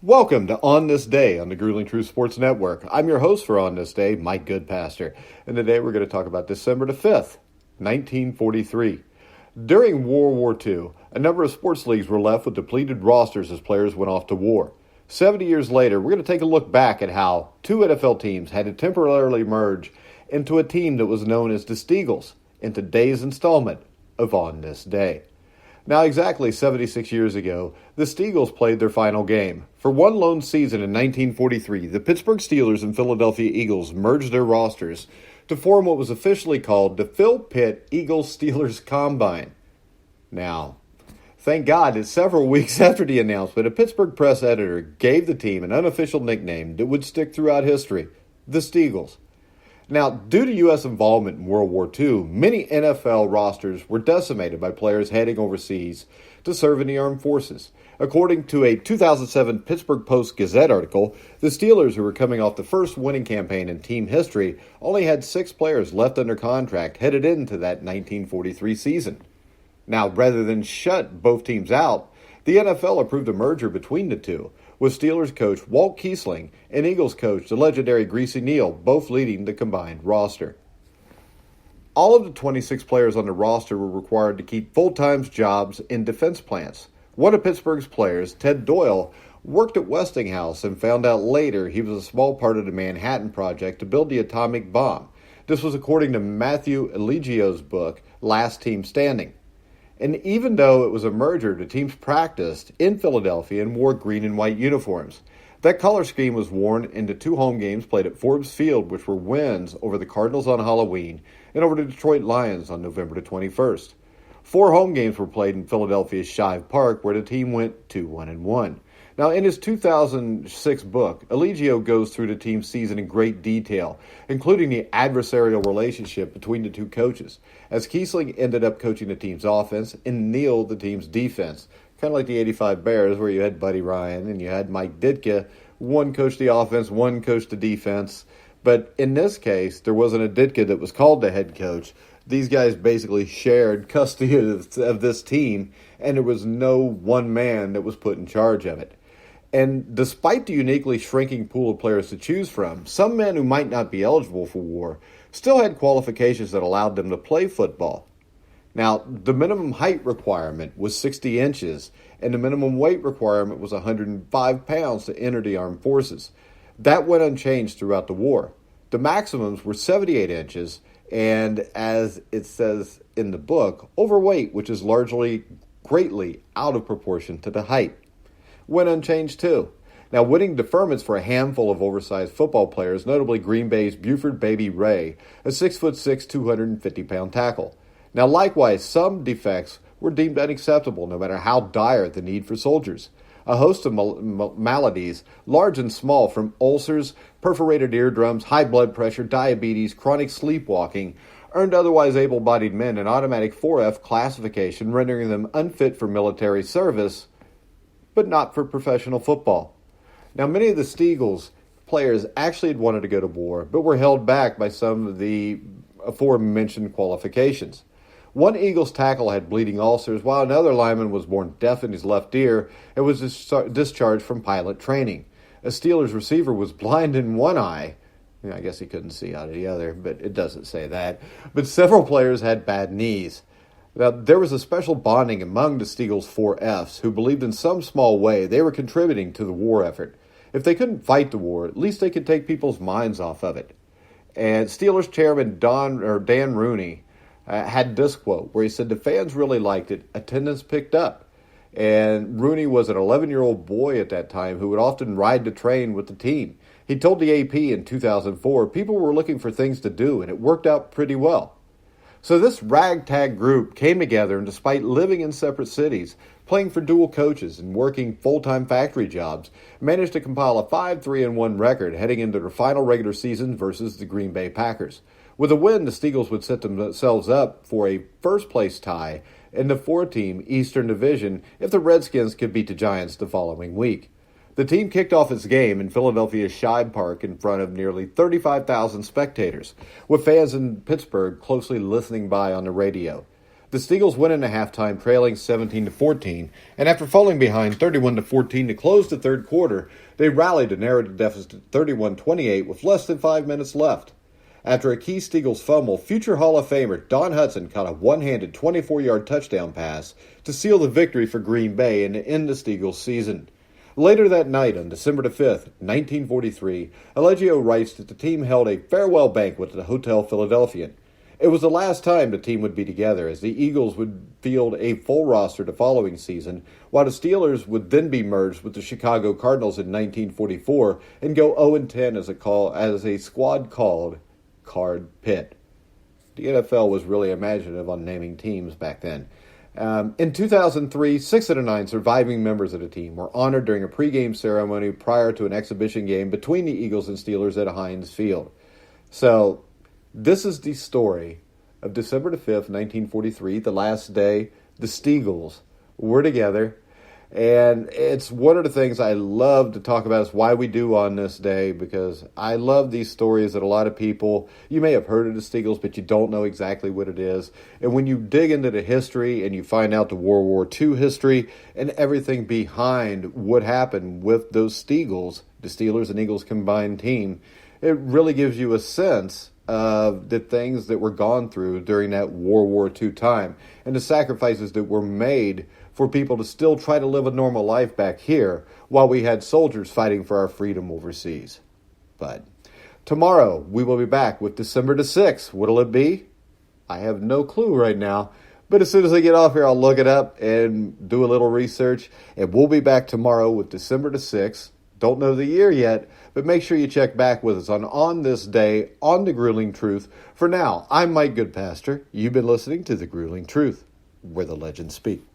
Welcome to On This Day on the Grueling Truth Sports Network. I'm your host for On This Day, Mike Goodpaster, and today we're going to talk about December the 5th, 1943. During World War II, a number of sports leagues were left with depleted rosters as players went off to war. 70 years later, we're going to take a look back at how two NFL teams had to temporarily merge into a team that was known as the Steagles in today's installment of On This Day. Now, exactly 76 years ago, the Steagles played their final game. For one lone season in 1943, the Pittsburgh Steelers and Philadelphia Eagles merged their rosters to form what was officially called the Phil Pitt Eagles-Steelers Combine. Now, thank God that several weeks after the announcement, a Pittsburgh press editor gave the team an unofficial nickname that would stick throughout history, the Steagles. Now, due to U.S. involvement in World War II, many NFL rosters were decimated by players heading overseas to serve in the armed forces. According to a 2007 Pittsburgh Post-Gazette article, the Steelers, who were coming off the first winning campaign in team history, only had 6 players left under contract headed into that 1943 season. Now, rather than shut both teams out, the NFL approved a merger between the two, with Steelers coach Walt Kiesling and Eagles coach the legendary Greasy Neal both leading the combined roster. All of the 26 players on the roster were required to keep full-time jobs in defense plants. One of Pittsburgh's players, Ted Doyle, worked at Westinghouse and found out later he was a small part of the Manhattan Project to build the atomic bomb. This was according to Matthew Eligio's book, Last Team Standing. And even though it was a merger, the teams practiced in Philadelphia and wore green and white uniforms. That color scheme was worn into 2 home games played at Forbes Field, which were wins over the Cardinals on Halloween and over the Detroit Lions on November the 21st. 4 home games were played in Philadelphia's Shive Park, where the team went 2-1-1. Now, in his 2006 book, Eligio goes through the team's season in great detail, including the adversarial relationship between the two coaches, as Kiesling ended up coaching the team's offense and Neal the team's defense, kind of like the 85 Bears, where you had Buddy Ryan and you had Mike Ditka. One coached the offense, one coached the defense. But in this case, there wasn't a Ditka that was called the head coach. These guys basically shared custody of this team, and there was no one man that was put in charge of it. And despite the uniquely shrinking pool of players to choose from, some men who might not be eligible for war still had qualifications that allowed them to play football. Now, the minimum height requirement was 60 inches, and the minimum weight requirement was 105 pounds to enter the armed forces. That went unchanged throughout the war. The maximums were 78 inches, and as it says in the book, overweight, which is largely greatly out of proportion to the height, went unchanged too. Now, winning deferments for a handful of oversized football players, notably Green Bay's Buford Baby Ray, a 6'6", 250-pound tackle. Now, likewise, some defects were deemed unacceptable, no matter how dire the need for soldiers. A host of maladies, large and small, from ulcers, perforated eardrums, high blood pressure, diabetes, chronic sleepwalking, earned otherwise able-bodied men an automatic 4F classification, rendering them unfit for military service, but not for professional football. Now, many of the Steagles players actually had wanted to go to war, but were held back by some of the aforementioned qualifications. One Eagles tackle had bleeding ulcers, while another lineman was born deaf in his left ear and was discharged from pilot training. A Steelers receiver was blind in one eye. I guess he couldn't see out of the other, but it doesn't say that. But several players had bad knees. Now, there was a special bonding among the Steagles 4Fs who believed in some small way they were contributing to the war effort. If they couldn't fight the war, at least they could take people's minds off of it. And Steelers chairman Dan Rooney had this quote where he said, "The fans really liked it. Attendance picked up." And Rooney was an 11-year-old boy at that time who would often ride the train with the team. He told the AP in 2004 people were looking for things to do, and it worked out pretty well. So this ragtag group came together, and despite living in separate cities, playing for dual coaches, and working full-time factory jobs, managed to compile a 5-3-1 record heading into their final regular season versus the Green Bay Packers. With a win, the Steagles would set themselves up for a first-place tie in the 4-team Eastern Division if the Redskins could beat the Giants the following week. The team kicked off its game in Philadelphia's Shive Park in front of nearly 35,000 spectators, with fans in Pittsburgh closely listening by on the radio. The Steagles went into halftime trailing 17-14, and after falling behind 31-14 to close the third quarter, they rallied to narrow the deficit to 31-28 with less than 5 minutes left. After a key Steagles fumble, future Hall of Famer Don Hutson caught a one-handed 24-yard touchdown pass to seal the victory for Green Bay and to end the Steagles season. Later that night, on December 5th, 1943, Allegio writes that the team held a farewell banquet at the Hotel Philadelphian. It was the last time the team would be together, as the Eagles would field a full roster the following season, while the Steelers would then be merged with the Chicago Cardinals in 1944 and go 0-10 as a squad called Card Pit. The NFL was really imaginative on naming teams back then. In 2003, 6 of the 9 surviving members of the team were honored during a pregame ceremony prior to an exhibition game between the Eagles and Steelers at Heinz Field. So, this is the story of December 5th, 1943, the last day the Steagles were together. And it's one of the things I love to talk about is why we do on this day, because I love these stories that a lot of people, you may have heard of the Steagles, but you don't know exactly what it is. And when you dig into the history and you find out the World War II history and everything behind what happened with those Steagles, the Steelers and Eagles combined team, it really gives you a sense of the things that were gone through during that World War II time and the sacrifices that were made for people to still try to live a normal life back here while we had soldiers fighting for our freedom overseas. But tomorrow we will be back with December 6th. What'll it be? I have no clue right now. But as soon as I get off here, I'll look it up and do a little research. And we'll be back tomorrow with December 6th. Don't know the year yet, but make sure you check back with us on This Day on The Grueling Truth. For now, I'm Mike Goodpastor. You've been listening to The Grueling Truth, where the legends speak.